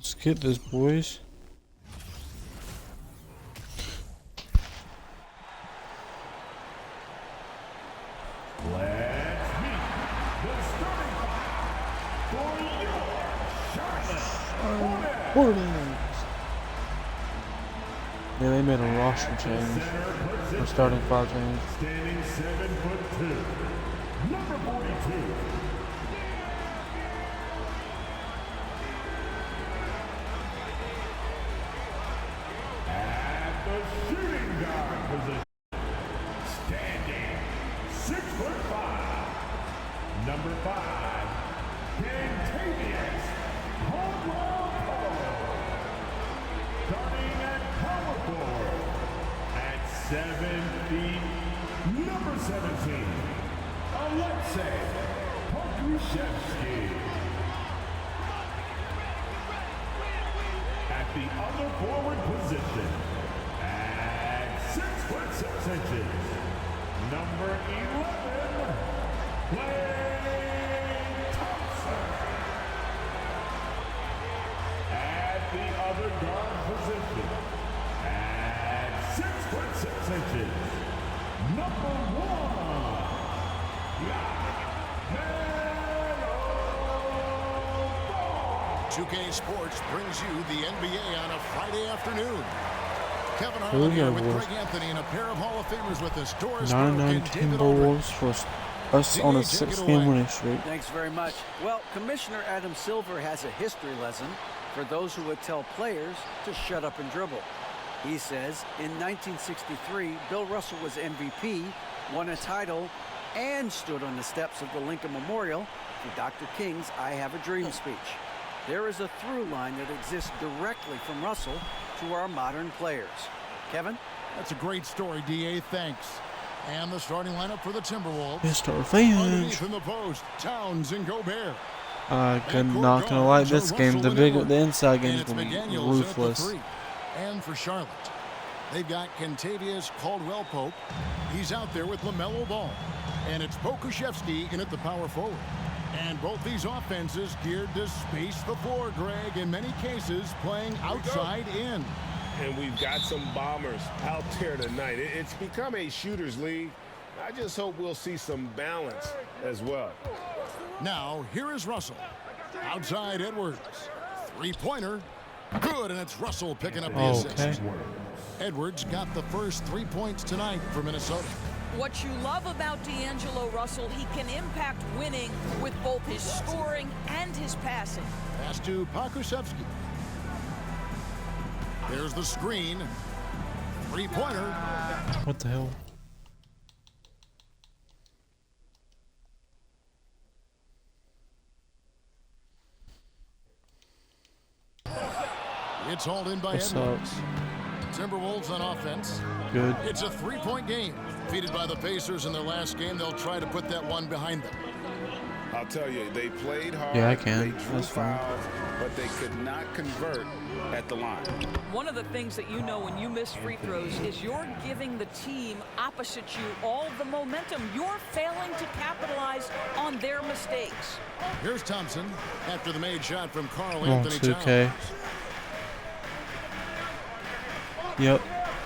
Let's get this, boys. Let's meet the starting for your Charlotte Hornets. Yeah, they made a roster change. Or starting five change. Standing 7'2", number 42. At the shooting guard position, standing 6'5", number 5, Kentavious Caldwell-Pope. Starting at power forward, at 7 feet, number 17, Alexei Pokusevski. At the other forward position, at 6'6", number 11, Klay Thompson. At the other guard position, at 6'6", number 1, LaMelo Ball. 2K Sports brings you the NBA on a Friday afternoon. Kevin Here Harlan we here go, with boys. Greg Anthony and a pair of Hall of Famers with us. Doris Burke 9-9 and David Timberwolves for us on a DJ, take it 6-game away. winning streak. Thanks very much. Well, Commissioner Adam Silver has a history lesson for those who would tell players to shut up and dribble. He says in 1963, Bill Russell was MVP, won a title, and stood on the steps of the Lincoln Memorial for Dr. King's I Have a Dream speech. There is a through line that exists directly from Russell to our modern players. Kevin? That's a great story, DA. Thanks. And the starting lineup for the Timberwolves. Mr. Revenge. Underneath in the post, Towns and Gobert. Not gonna like this game. The inside game And is it's gonna be McDaniels in at the ruthless. 3. And for Charlotte, they've got Kentavious Caldwell-Pope. He's out there with LaMelo Ball. And it's Pokusevski in at the power forward. And both these offenses geared to space the floor, Greg, in many cases playing outside in. And we've got some bombers out there tonight. It's become a shooter's league. I just hope we'll see some balance as well. Now, here is Russell. Outside Edwards. Three-pointer. Good, and it's Russell picking up the assist. Okay. Edwards got the first 3 points tonight for Minnesota. What you love about D'Angelo Russell, he can impact winning with both his scoring and his passing. Pass to Pokusevski. There's the screen. Three-pointer. What the hell? It's hauled in by What's Edwards. Timberwolves on offense. Good. It's a three-point game. Defeated by the Pacers in their last game, they'll try to put that one behind them. I'll tell you, they played hard. Yeah, I can. They drew That's fine. fouls, but they could not convert at the line. One of the things that you know when you miss free throws is you're giving the team opposite you all the momentum. You're failing to capitalize on their mistakes. Here's Thompson after the made shot from Carl Come on, Anthony 2K. Towns. Yep.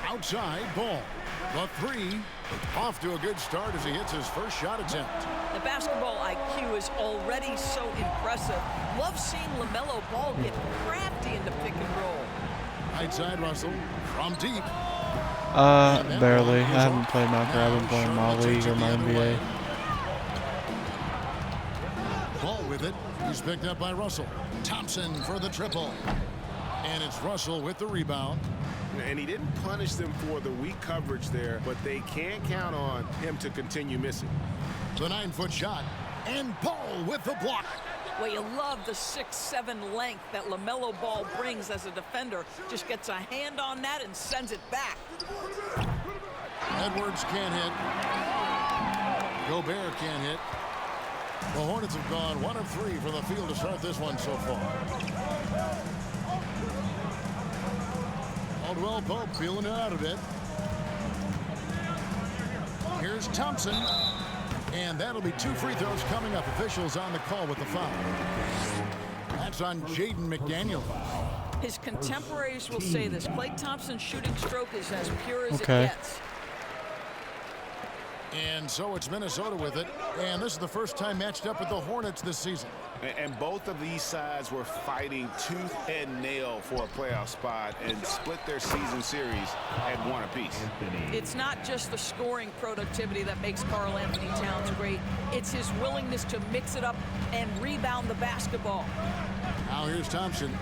Outside ball. The three. Off to a good start as he hits his first shot attempt. The basketball IQ is already so impressive. Love seeing LaMelo Ball get crafty in the pick and roll. Right side Russell from deep. Barely. I haven't played my I've been playing my league or my NBA. Ball with it. He's picked up by Russell. Thompson for the triple. And it's Russell with the rebound. And he didn't punish them for the weak coverage there, but they can't count on him to continue missing. The 9-foot shot. And Ball with the block. Well, you love the 6'7" length that LaMelo Ball brings as a defender. Just gets a hand on that and sends it back. Edwards can't hit. Gobert can't hit. The Hornets have gone 1 of 3 from the field to start this one so far. Caldwell-Pope feeling it out a bit. Here's Thompson. And that'll be 2 free throws coming up. Officials on the call with the foul. That's That's on Jaden McDaniel. His contemporaries will say this. Klay Thompson's shooting stroke is as pure as Okay. it gets. And so it's Minnesota with it. And this is the first time matched up with the Hornets this season. And both of these sides were fighting tooth and nail for a playoff spot and split their season series at one apiece. It's not just the scoring productivity that makes Karl Anthony Towns great. It's his willingness to mix it up and rebound the basketball. Now here's Thompson.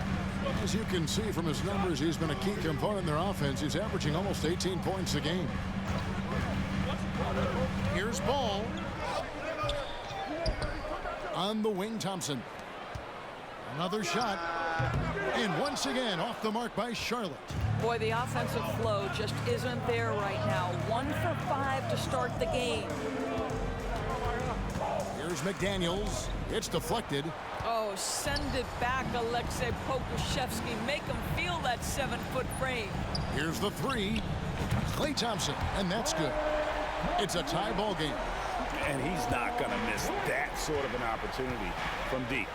As you can see from his numbers, he's been a key component in their offense. He's averaging almost 18 points a game. Here's Ball. On the wing, Thompson. Another shot. And once again, off the mark by Charlotte. Boy, the offensive flow just isn't there right now. 1 for 5 to start the game. Here's McDaniels. It's deflected. Oh, send it back, Aleksej Pokusevski. Make him feel that 7-foot frame. Here's the three. Klay Thompson, and that's good. It's a tie ball game. And he's not going to miss that sort of an opportunity from deep.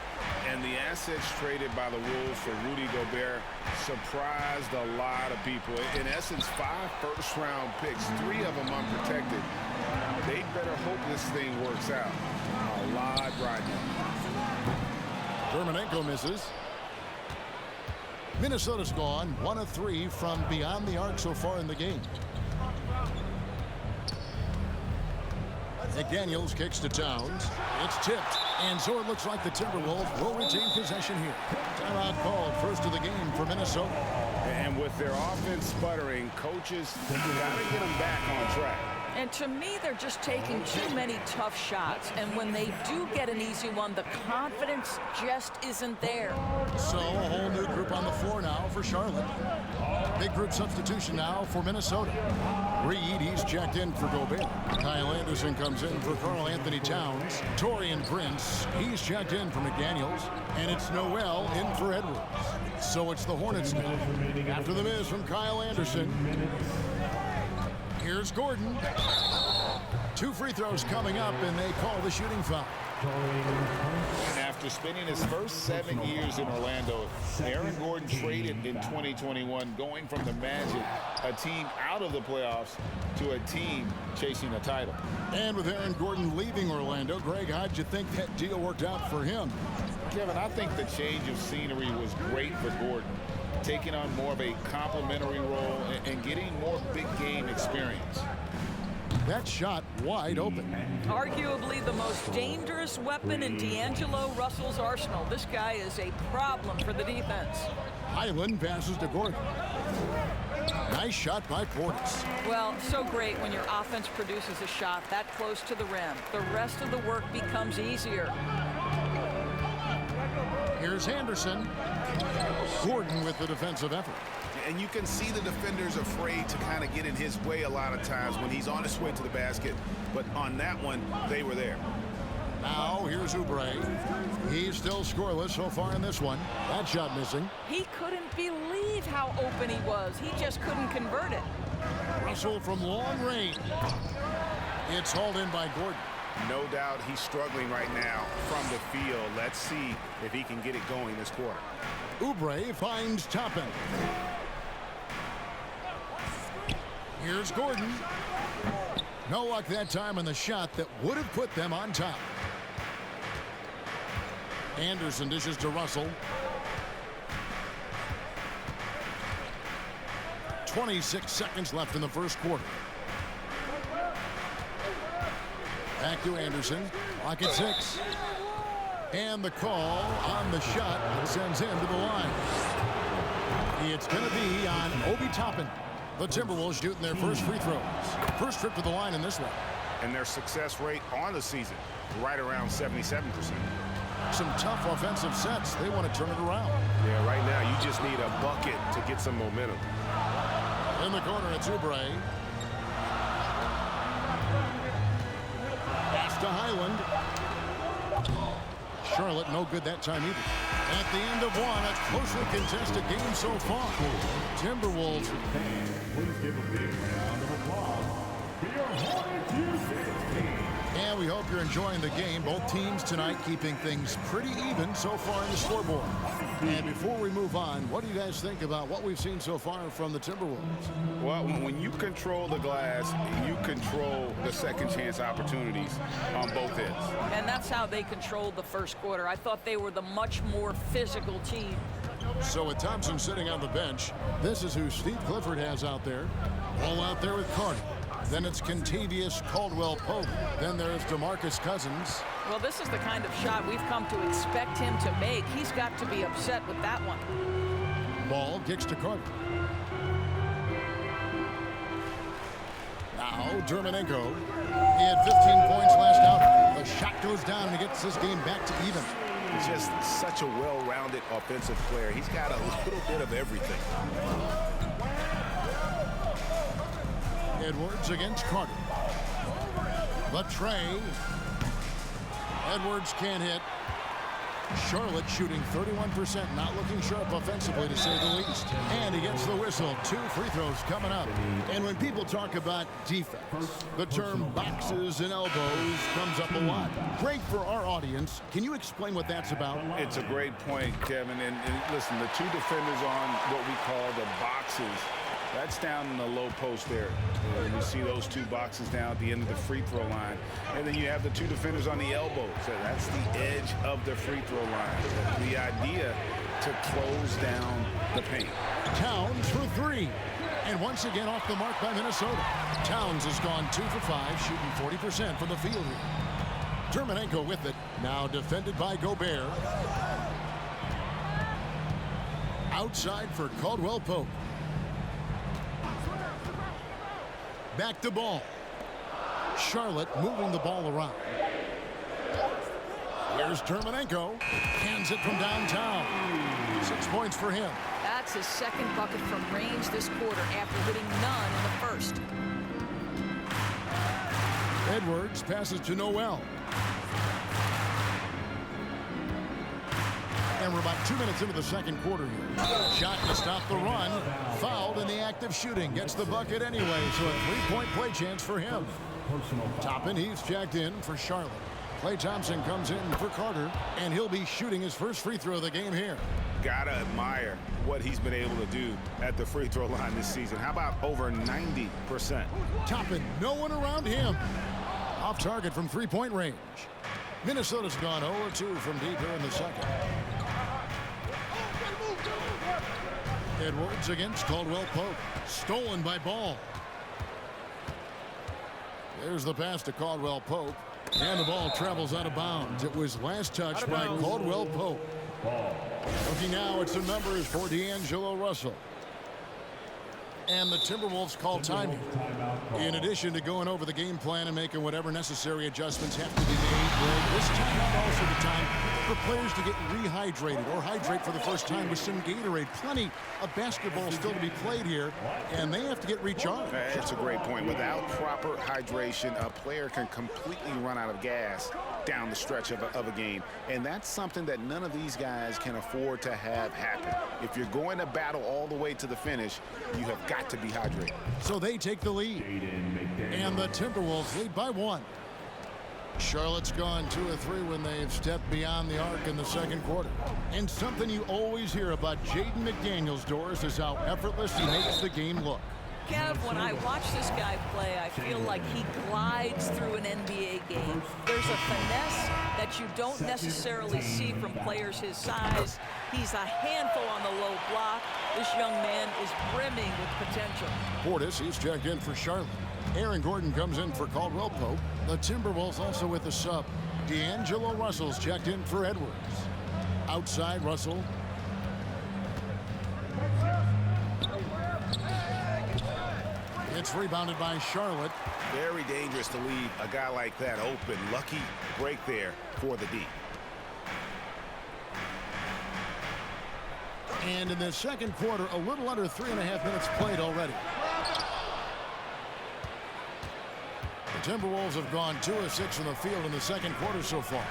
And the assets traded by the Wolves for Rudy Gobert surprised a lot of people. In essence, 5 first-round picks, 3 of them unprotected. They better hope this thing works out. A lot right now. Dermonenko misses. Minnesota's gone 1 of 3 from beyond the arc so far in the game. McDaniels kicks to Towns. It's tipped, and so it looks like the Timberwolves will retain possession here. Timeout called, first of the game for Minnesota. And with their offense sputtering, coaches got to get them back on track. And to me, they're just taking too many tough shots. And when they do get an easy one, the confidence just isn't there. So a whole new group on the floor now for Charlotte. Big group substitution now for Minnesota. Reed, he's checked in for Gobert. Kyle Anderson comes in for Karl Anthony Towns. Taurean Prince, he's checked in for McDaniels. And it's Noel in for Edwards. So it's the Hornets now. After the miss from Kyle Anderson. Here's Gordon. 2 free throws coming up, and they call the shooting foul. After spending his first 7 years in Orlando, Aaron Gordon traded in 2021, going from the Magic, a team out of the playoffs, to a team chasing a title. And with Aaron Gordon leaving Orlando, Greg, how'd you think that deal worked out for him? Kevin, I think the change of scenery was great for Gordon, taking on more of a complimentary role and getting more big game experience. That shot wide open. Arguably the most dangerous weapon in D'Angelo Russell's arsenal. This guy is a problem for the defense. Highland passes to Gordon. Nice shot by Portis. Well, so great when your offense produces a shot that close to the rim. The rest of the work becomes easier. Here's Anderson. Gordon with the defensive effort. And you can see the defenders afraid to kind of get in his way a lot of times when he's on his way to the basket. But on that one, they were there. Now here's Oubre. He's still scoreless so far in this one. That shot missing. He couldn't believe how open he was. He just couldn't convert it. Russell from long range. It's hauled in by Gordon. No doubt he's struggling right now from the field. Let's see if he can get it going this quarter. Oubre finds Toppin. Here's Gordon. No luck that time on the shot that would have put them on top. Anderson dishes to Russell. 26 seconds left in the first quarter. Back to Anderson. Clock at 6. And the call on the shot that sends him to the line. It's going to be on Obi Toppin. The Timberwolves shooting their first free throws. First trip to the line in this one. And their success rate on the season, right around 77%. Some tough offensive sets. They want to turn it around. Yeah, right now you just need a bucket to get some momentum. In the corner, it's Oubre. Pass to Highland. Charlotte no good that time either. At the end of one, a closely contested game so far. Timberwolves. Please give a big round of applause for your Hornets U16. And we hope you're enjoying the game. Both teams tonight keeping things pretty even so far in the scoreboard. And before we move on, what do you guys think about what we've seen so far from the Timberwolves? Well, when you control the glass, you control the second chance opportunities on both ends. And that's how they controlled the first quarter. I thought they were the much more physical team. So with Thompson sitting on the bench, this is who Steve Clifford has out there. Ball out there with Carter. Then it's Kentavious Caldwell-Pope. Then there's DeMarcus Cousins. Well, this is the kind of shot we've come to expect him to make. He's got to be upset with that one. Ball kicks to Carter. Now Dermonenko. He had 15 points last out. The shot goes down and he gets this game back to even. He's just such a well-rounded offensive player. He's got a little bit of everything. Edwards against Carter. The tray. Edwards can't hit. Charlotte shooting 31%, not looking sharp offensively to say the least. And he gets the whistle. 2 free throws coming up. And when people talk about defense, the term boxes and elbows comes up a lot. Great for our audience. Can you explain what that's about? It's a great point, Kevin. And listen, the 2 defenders on what we call the boxes, that's down in the low post there. You see those 2 boxes down at the end of the free throw line. And then you have the 2 defenders on the elbows. So that's the edge of the free throw line. The idea to close down the paint. Towns for 3. And once again off the mark by Minnesota. Towns has gone 2 for 5, shooting 40% from the field here. Dermonenko with it. Now defended by Gobert. Outside for Caldwell-Pope. Back to ball. Charlotte moving the ball around. Here's Dermonenko. Hands it from downtown. 6 points for him. That's his second bucket from range this quarter after hitting none in the first. Edwards passes to Noel. And we're about 2 minutes into the second quarter here. Shot to stop the run. Fouled in the act of shooting. Gets the bucket anyway, so a 3-point play chance for him. Toppin, he's checked in for Charlotte. Klay Thompson comes in for Carter, and he'll be shooting his first free throw of the game here. Gotta admire what he's been able to do at the free throw line this season. How about over 90%? Toppin, no one around him. Off target from 3-point range. Minnesota's gone 0-2 from deep here in the second. Edwards against Caldwell-Pope. Stolen by Ball. There's the pass to Caldwell-Pope. And the ball travels out of bounds. It was last touched by Caldwell-Pope. Looking now at some numbers for D'Angelo Russell. And the Timberwolves call time. In addition to going over the game plan and making whatever necessary adjustments have to be made, this timeout also the time for players to get rehydrated or hydrate for the first time with some Gatorade. Plenty of basketball still to be played here, and they have to get recharged. That's a great point. Without proper hydration, a player can completely run out of gas down the stretch of a game. And that's something that none of these guys can afford to have happen. If you're going to battle all the way to the finish, you have got to be hydrated. So they take the lead. And the Timberwolves lead by 1. Charlotte's gone 2 of 3 when they've stepped beyond the arc in the second quarter. And something you always hear about Jaden McDaniels, Doris, is how effortless he makes the game look. Kev, when I watch this guy play, I feel like he glides through an NBA game. There's a finesse that you don't necessarily see from players his size. He's a handful on the low block. This young man is brimming with potential. Portis, he's checked in for Charlotte. Aaron Gordon comes in for Caldwell-Pope. The Timberwolves also with the sub. D'Angelo Russell's checked in for Edwards. Outside, Russell. It's rebounded by Charlotte. Very dangerous to leave a guy like that open. Lucky break there for the D. And in the second quarter, a little under 3.5 minutes played already. The Timberwolves have gone 2 of 6 from the field in the second quarter so far.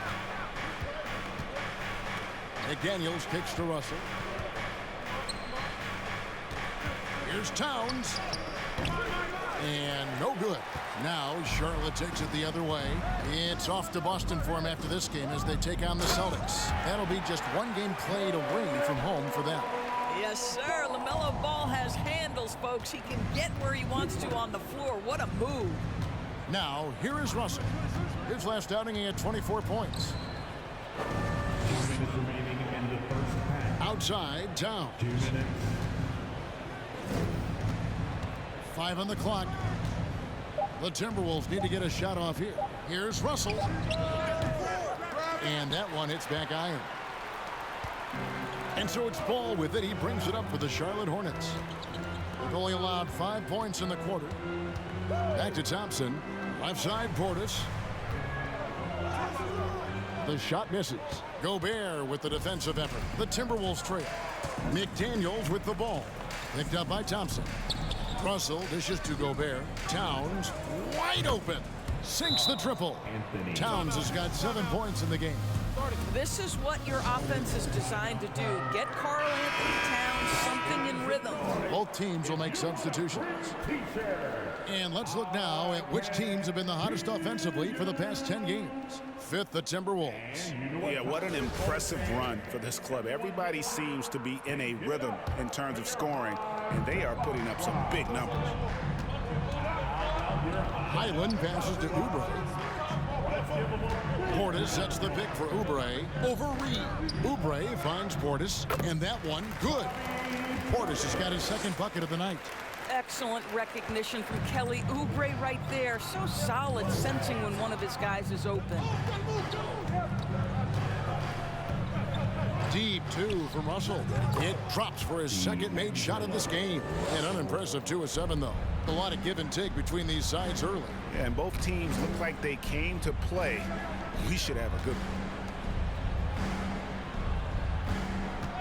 McDaniels kicks to Russell. Here's Towns. And no good. Now Charlotte takes it the other way. It's off to Boston for him after this game as they take on the Celtics. That'll be just one game played away from home for them. Yes, sir. LaMelo Ball has handles, folks. He can get where he wants to on the floor. What a move. Now, here is Russell. His last outing, he had 24 points. 2 minutes remaining in the first half. Outside, Towns. 2 minutes. 5 on the clock. The Timberwolves need to get a shot off here. Here's Russell. And that one hits back iron. And so it's Ball with it. He brings it up for the Charlotte Hornets. They've only allowed 5 points in the quarter. Back to Thompson. Left side, Portis. The shot misses. Gobert with the defensive effort. The Timberwolves trail. McDaniels with the ball. Picked up by Thompson. Russell dishes to Gobert. Towns wide open. Sinks the triple. Towns has got 7 points in the game. This is what your offense is designed to do. Get Karl Anthony Towns something in rhythm. Both teams will make substitutions. And let's look now at which teams have been the hottest offensively for the past 10 games. Fifth, the Timberwolves. Yeah, what an impressive run for this club. Everybody seems to be in a rhythm in terms of scoring, and they are putting up some big numbers. Highland passes to Oubre. Portis sets the pick for Oubre over Reed. Oubre finds Portis, and that one good. Portis has got his second bucket of the night. Excellent recognition from Kelly Oubre right there. So solid, sensing when one of his guys is open. Deep two from Russell. It drops for his second made shot of this game. An unimpressive 2 of 7, though. A lot of give and take between these sides early. Yeah, and both teams look like they came to play. We should have a good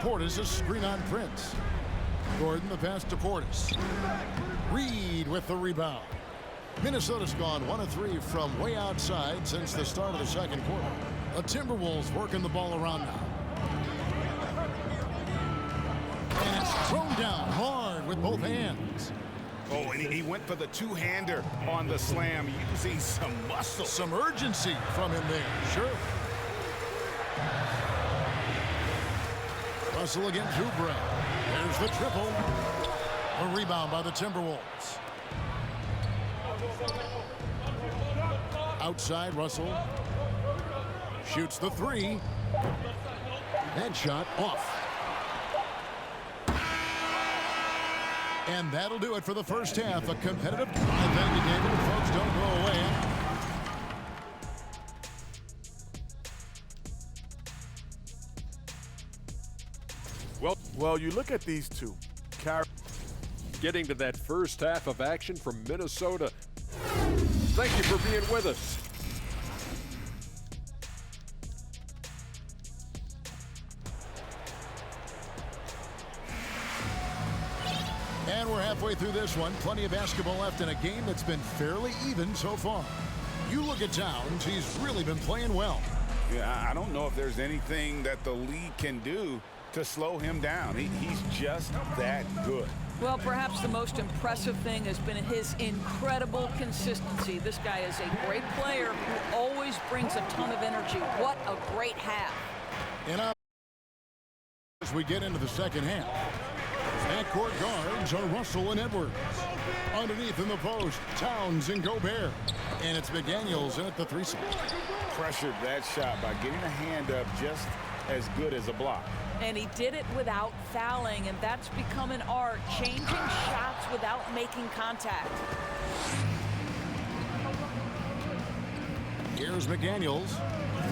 one. Portis a screen on Prince. Gordon the pass to Portis. Reed with the rebound. Minnesota's gone 1 of 3 from way outside since the start of the second quarter. The Timberwolves working the ball around now. And it's thrown down hard with both hands. Oh, and he went for the two-hander on the slam, using some muscle. Some urgency from him there, sure. Russell against Oubre. There's the triple. A rebound by the Timberwolves. Outside, Russell. Shoots the 3. That shot off. And that'll do it for the first half. A competitive drive. Thank you, David. Folks, don't go away. Well, you look at these two. Getting to that first half of action from Minnesota. Thank you for being with us. And we're halfway through this one. Plenty of basketball left in a game that's been fairly even so far. You look at Towns, he's really been playing well. Yeah, I don't know if there's anything that the league can do to slow him down. He's just that good. Well, perhaps the most impressive thing has been his incredible consistency. This guy is a great player who always brings a ton of energy. What a great half. And as we get into the second half, backcourt guards are Russell and Edwards. Underneath in the post, Towns and Gobert. And it's McDaniels in at the 3-side. Pressured that shot by getting a hand up just as good as a block. And he did it without fouling, and that's become an art, changing shots without making contact. Here's McDaniels.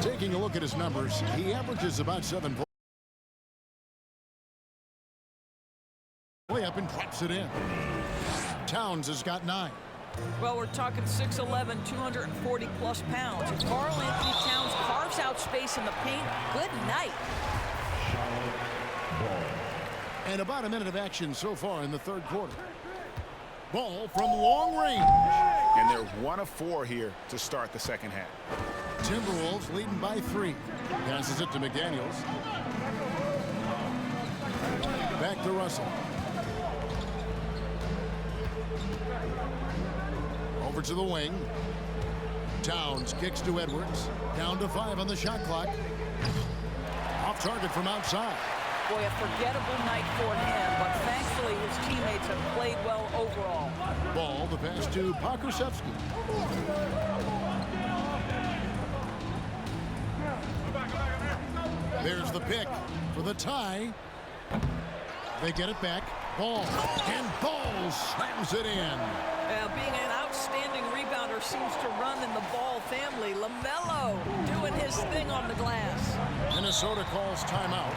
Taking a look at his numbers, he averages about 7 points. Way up and drops it in. Towns has got 9. Well, we're talking 6'11", 240-plus pounds. If Karl Anthony Towns carves out space in the paint, good night. And about a minute of action so far in the third quarter. Ball from long range. And they're 1 of 4 here to start the second half. Timberwolves leading by 3. Passes it to McDaniels. Back to Russell. Over to the wing. Towns kicks to Edwards. Down to 5 on the shot clock. Off target from outside. Boy, a forgettable night for him, but thankfully his teammates have played well overall. Ball, the pass to Pokusevski. There's the pick for the tie. They get it back. Ball. And Ball slams it in. Being an outstanding rebounder seems to run in the Ball family. LaMelo doing his thing on the glass. Minnesota calls timeout.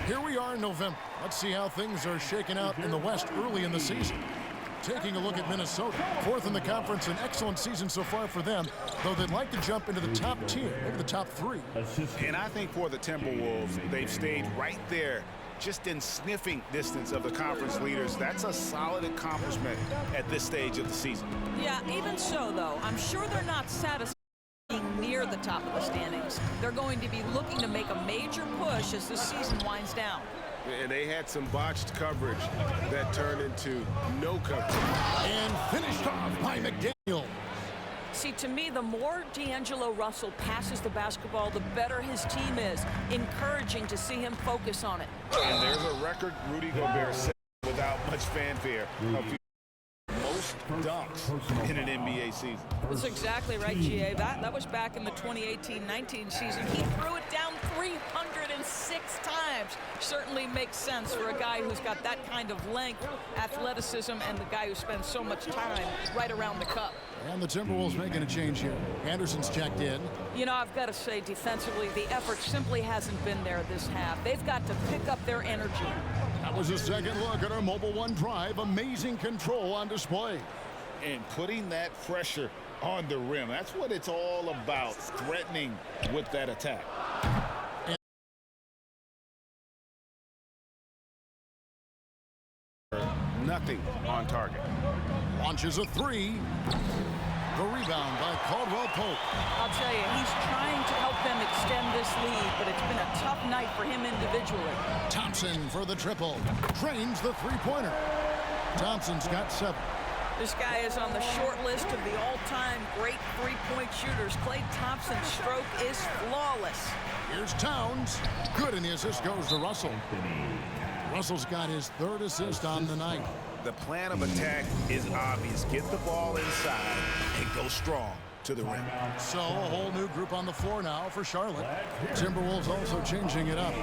Here we are in November. Let's see how things are shaking out in the West early in the season. Taking a look at Minnesota. 4th in the conference, an excellent season so far for them, though they'd like to jump into the top tier, maybe the top 3. And I think for the Timberwolves, they've stayed right there, just in sniffing distance of the conference leaders. That's a solid accomplishment at this stage of the season. Yeah, even so, though, I'm sure they're not satisfied being near the top of the standings. They're going to be looking to make a major push as the season winds down. And they had some botched coverage that turned into no coverage. And finished off by McDaniel. See, to me, the more D'Angelo Russell passes the basketball, the better his team is. Encouraging to see him focus on it. And there's a record Rudy Gobert set without much fanfare of most dunks in an NBA season. That's exactly right, GA. That was back in the 2018-19 season. He threw it down 306 times. Certainly makes sense for a guy who's got that kind of length, athleticism, and the guy who spends so much time right around the cup. And the Timberwolves making a change here. Anderson's checked in. You know, I've got to say, defensively, the effort simply hasn't been there this half. They've got to pick up their energy. That was a second look at our Mobile One drive. Amazing control on display. And putting that pressure on the rim. That's what it's all about, threatening with that attack. Nothing on target. Launches a 3. The rebound by Caldwell Pope. I'll tell you, he's trying to help them extend this lead, but it's been a tough night for him individually. Thompson for the triple. Drains the three-pointer. Thompson's got 7. This guy is on the short list of the all-time great three-point shooters. Klay Thompson's stroke is flawless. Here's Towns. Good, and the assist goes to Russell. Russell's got his 3rd assist on the night. The plan of attack is obvious. Get the ball inside and go strong to the rim. So a whole new group on the floor now for Charlotte. Timberwolves also changing it up.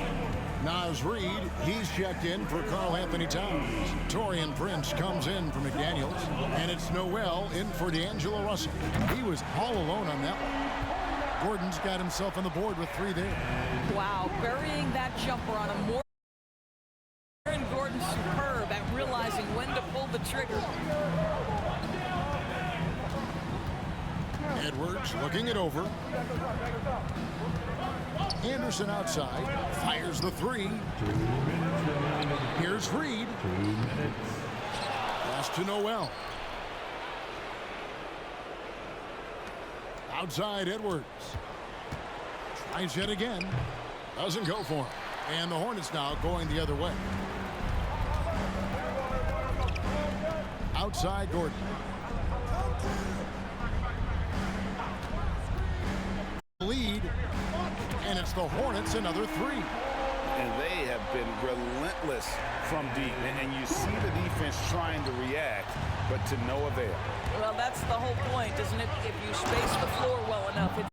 Naz Reid, he's checked in for Karl Anthony Towns. Taurean Prince comes in for McDaniels. And it's Noel in for D'Angelo Russell. He was all alone on that one. Gordon's got himself on the board with 3 there. Wow, burying that jumper on a more. Aaron Gordon's superb at realizing when to pull the trigger. Edwards looking it over. Anderson outside. Fires the 3. Here's Reid. Pass to Noel. Outside Edwards. Tries yet again. Doesn't go for him. And the Hornets now going the other way. Outside Gordon. Lead. And it's the Hornets another 3. And they have been relentless from deep. And you see the defense trying to react, but to no avail. Well, that's the whole point, isn't it? If you space the floor well enough, it's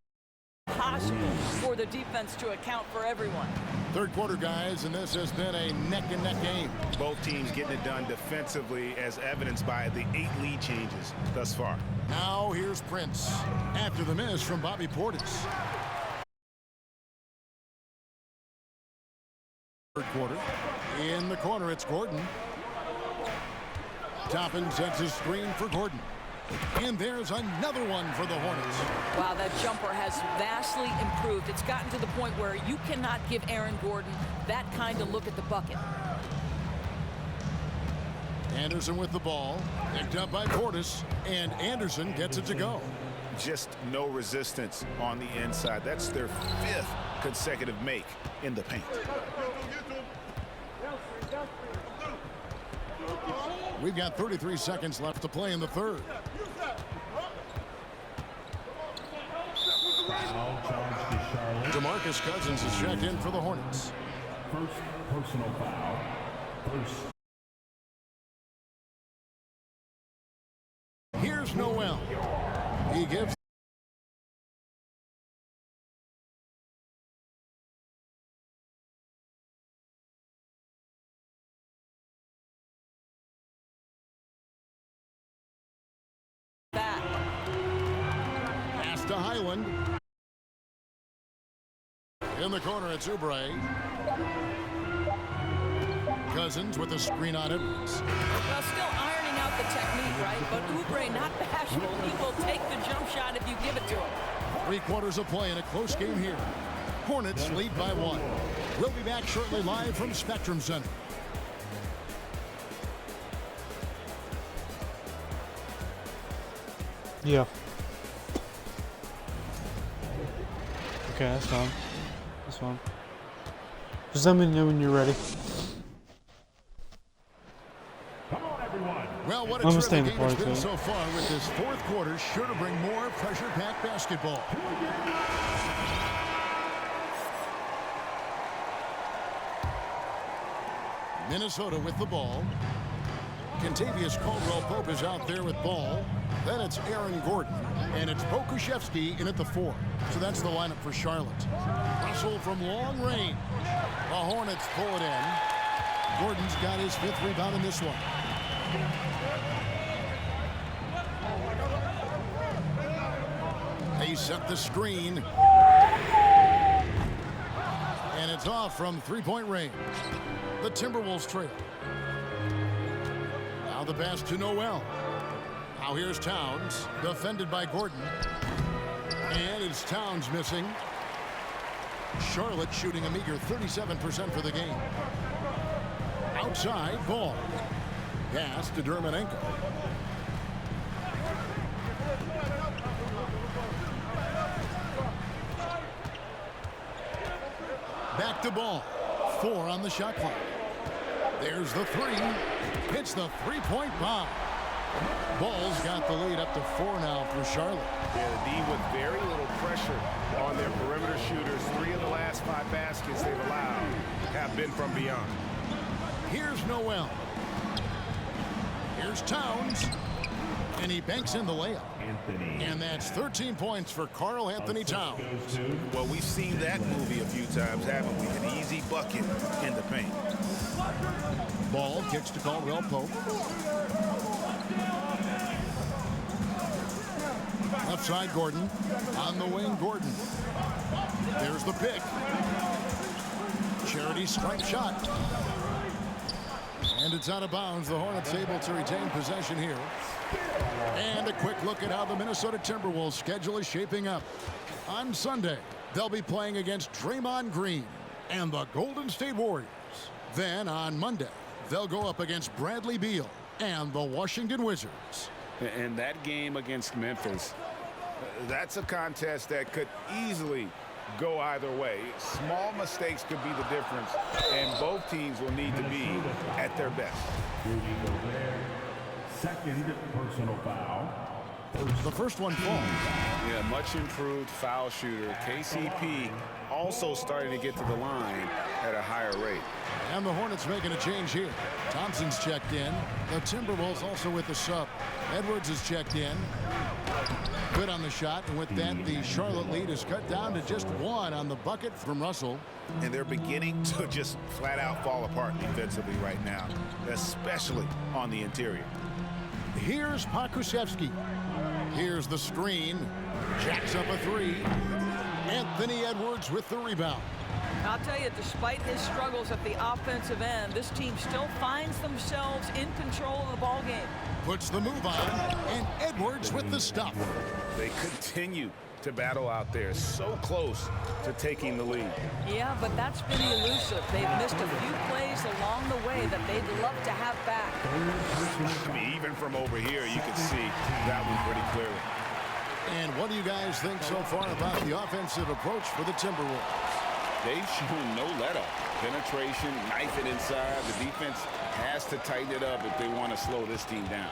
possible for the defense to account for everyone. 3rd quarter, guys, and this has been a neck-and-neck game. Both teams getting it done defensively, as evidenced by the 8 lead changes thus far. Now here's Prince after the miss from Bobby Portis. 3rd quarter. In the corner, it's Gordon. Toppin sets his screen for Gordon. And there's another one for the Hornets. Wow, that jumper has vastly improved. It's gotten to the point where you cannot give Aaron Gordon that kind of look at the bucket. Anderson with the ball. Picked up by Portis. And Anderson gets it to go. Just no resistance on the inside. That's their 5th consecutive make in the paint. We've got 33 seconds left to play in the third. Foul charge to Charlotte. DeMarcus Cousins is checked in for the Hornets. First personal foul. First. Here's Noel. He gives back. pass to Highland. In the corner, it's Oubre. Cousins with a screen on Edwards. Well, still ironing out the technique, right? But Oubre, not bashful. He will take the jump shot if you give it to him. 3/4 of play in a close game here. Hornets lead by 1. We'll be back shortly live from Spectrum Center. Yeah. Okay, that's fine. That's fine. Just let me know when you're ready. Come on, everyone. Well, what a I'm terrific staying game the it's party, been too. so far with this fourth quarter. Sure to bring more pressure-packed basketball. Minnesota with the ball. Contavious Caldwell-Pope is out there with ball. Then it's Aaron Gordon. And it's Pokusevski in at the 4. So that's the lineup for Charlotte. Russell from long range. The Hornets pull it in. Gordon's got his 5th rebound in this one. They set the screen. And it's off from 3-point range. The Timberwolves trail. Now the pass to Noel. Now here's Towns, defended by Gordon. And it's Towns missing. Charlotte shooting a meager 37% for the game. Outside, ball. Pass to Dermanenko. Back to ball. 4 on the shot clock. There's the 3. Hits the 3-point bomb. Ball's got the lead up to 4 now for Charlotte. Yeah, the D with very little pressure on their perimeter shooters. 3 of the last 5 baskets they've allowed have been from beyond. Here's Noel. Here's Towns. And he banks in the layup. Anthony. And that's 13 points for Karl Anthony Towns. Goes to Well, we've seen that movie a few times, haven't we? An easy bucket in the paint. Ball kicks to Caldwell-Pope. Left side, Gordon. On the wing, Gordon. There's the pick. Charity strike shot. And it's out of bounds. The Hornets able to retain possession here. And a quick look at how the Minnesota Timberwolves schedule is shaping up. On Sunday, they'll be playing against Draymond Green and the Golden State Warriors. Then on Monday, they'll go up against Bradley Beal and the Washington Wizards. And that game against Memphis, that's a contest that could easily go either way. Small mistakes could be the difference, and both teams will need to be at their best. Rudy Gobert. Second personal foul. The first one falls. Yeah, much improved foul shooter. KCP also starting to get to the line at a higher rate. And the Hornets making a change here. Thompson's checked in. The Timberwolves also with the sub. Edwards is checked in. Good on the shot, and with that, the Charlotte lead is cut down to just 1 on the bucket from Russell. And they're beginning to just flat out fall apart defensively right now, especially on the interior. Here's Pokusevski. Here's the screen. Jacks up a 3. Anthony Edwards with the rebound. I'll tell you, despite his struggles at the offensive end, this team still finds themselves in control of the ball game. Puts the move on, and Edwards with the stop. They continue to battle out there, so close to taking the lead. Yeah, but that's been elusive. They've missed a few plays along the way that they'd love to have back. I mean, even from over here, you can see that one pretty clearly. And what do you guys think so far about the offensive approach for the Timberwolves? They've shown no let-up. Penetration, knife it inside. The defense has to tighten it up if they want to slow this team down.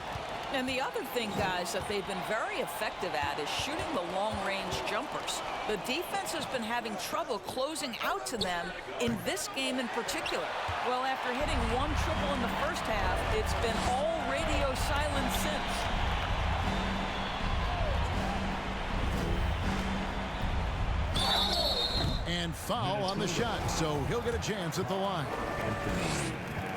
And the other thing, guys, that they've been very effective at is shooting the long-range jumpers. The defense has been having trouble closing out to them in this game in particular. Well, after hitting one triple in the first half, it's been all radio silence since. And foul on the shot, so he'll get a chance at the line.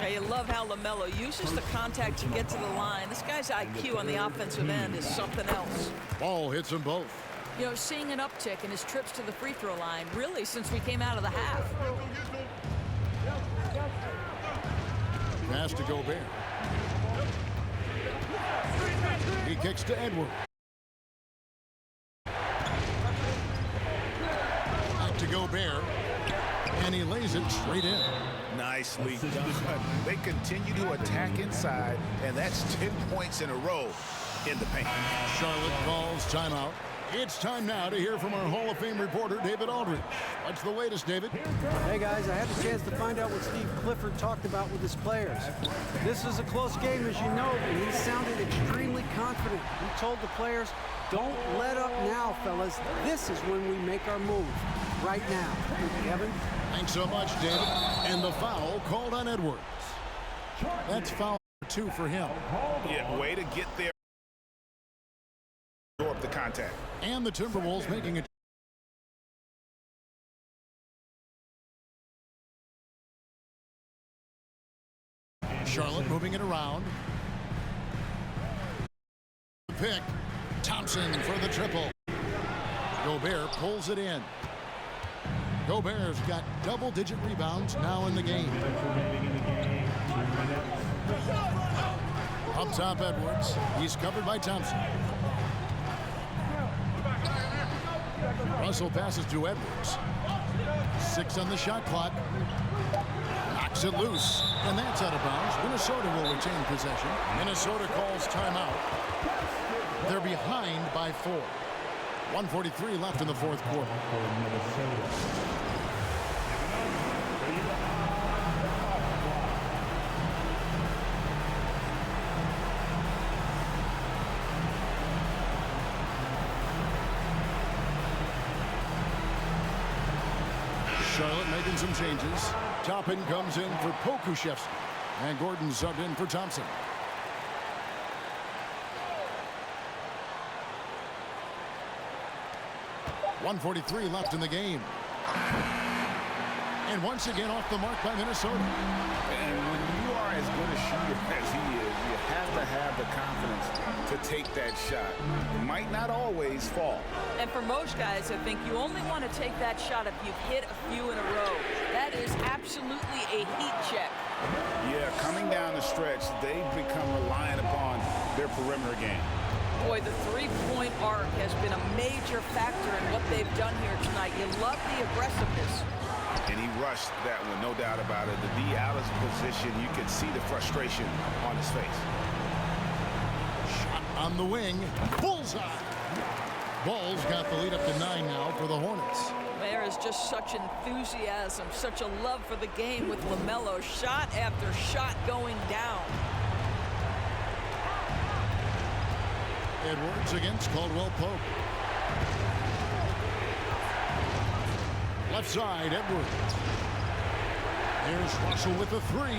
I love how LaMelo uses the contact to get to the line. This guy's IQ on the offensive end is something else. Ball hits them both. You know, seeing an uptick in his trips to the free throw line, really, since we came out of the half. Pass to Gobert. He kicks to Edwards. Back to Gobert. And he lays it straight in. Nicely done. They continue to attack inside, and that's 10 points in a row in the paint. Charlotte calls timeout. It's time now to hear from our Hall of Fame reporter, David Aldridge. What's the latest, David? Hey, guys, I had the chance to find out what Steve Clifford talked about with his players. This is a close game, as you know, and he sounded extremely confident. He told the players, don't let up now, fellas. This is when we make our move. Right now. Kevin? Thanks so much, David. And the foul called on Edwards. That's foul number 2 for him. Yeah, way to get there. Absorb the contact. And the Timberwolves making it. Charlotte moving it around. Pick. Thompson for the triple. Gobert pulls it in. Gobert's got double-digit rebounds now in the game. Up top, Edwards. He's covered by Thompson. Russell passes to Edwards. 6 on the shot clock. Knocks it loose, and that's out of bounds. Minnesota will retain possession. Minnesota calls timeout. They're behind by 4. 1:43 left in the fourth quarter. Charlotte making some changes. Toppin comes in for Pokusevski. And Gordon subbed in for Thompson. .143 left in the game. And once again off the mark by Minnesota. And when you are as good a shooter as he is, you have to have the confidence to take that shot. It might not always fall. And for most guys, I think you only want to take that shot if you've hit a few in a row. That is absolutely a heat check. Yeah, coming down the stretch, they've become reliant upon their perimeter game. Boy, the three-point arc has been a major factor in what they've done here tonight. You love the aggressiveness. And he rushed that one, no doubt about it. To be out of position, you could see the frustration on his face. Shot on the wing. Bullseye. Ball's got the lead up to 9 now for the Hornets. There is just such enthusiasm, such a love for the game with LaMelo. Shot after shot going down. Edwards against Caldwell Pope. Left side, Edwards. Here's Russell with the 3.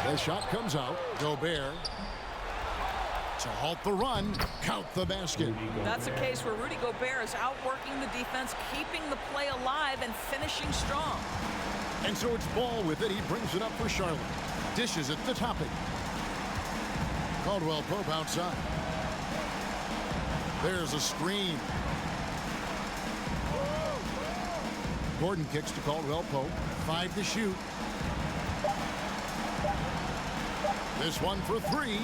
The shot comes out. Gobert to halt the run. Count the basket. That's a case where Rudy Gobert is outworking the defense, keeping the play alive, and finishing strong. And so it's Ball with it. He brings it up for Charlotte. Dishes it to Toppin. Caldwell Pope outside. There's a screen. Gordon kicks to Caldwell Pope. 5 to shoot. This one for 3.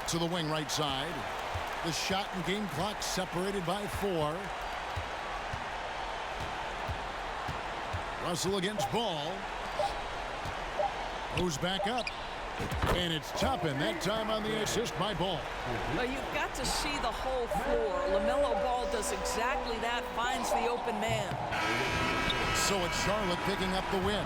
To the wing right side. The shot and game clock separated by 4. Russell against Ball. Goes back up. And it's Toppin that time on the assist by Ball. Well, you've got to see the whole floor. LaMelo Ball does exactly that, finds the open man. So it's Charlotte picking up the win.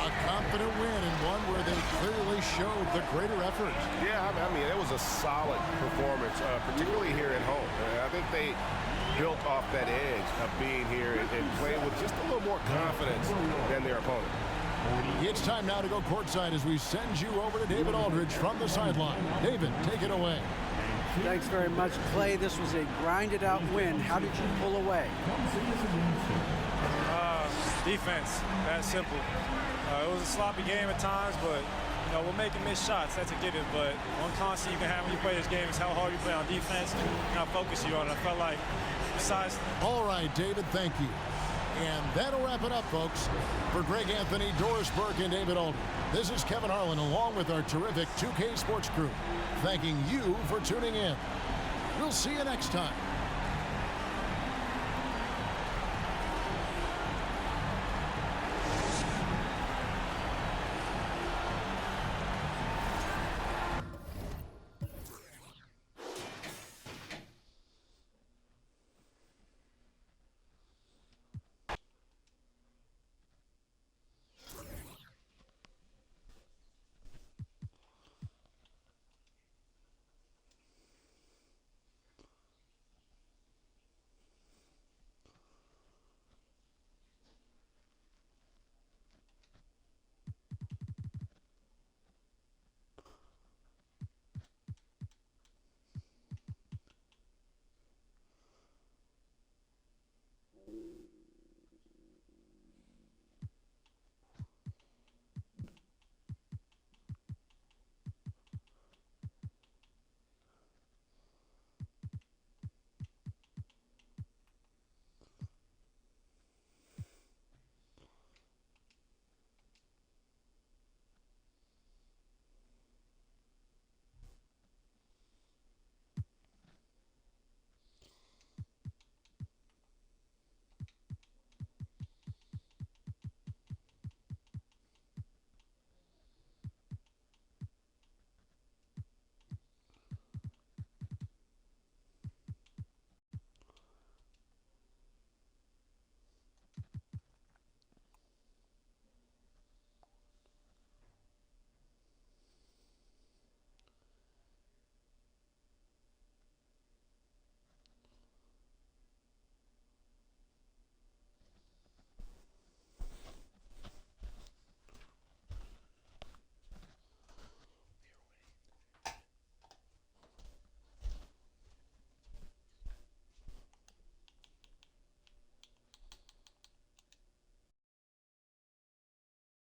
A confident win and one where they clearly showed the greater effort. Yeah, I mean, it was a solid performance, particularly here at home. I think they built off that edge of being here and playing with just a little more confidence than their opponent. It's time now to go courtside as we send you over to David Aldridge from the sideline. David, take it away. Thanks very much, Clay. This was a grinded-out win. How did you pull away? Defense, that simple. It was a sloppy game at times, but you know, we're making missed shots. That's a given. But one constant you can have when you play this game is how hard you play on defense and how focused you are. And I felt like, besides. All right, David, thank you. And that'll wrap it up, folks. For Greg Anthony, Doris Burke, and David Aldridge, this is Kevin Harlan along with our terrific 2K Sports crew, thanking you for tuning in. We'll see you next time.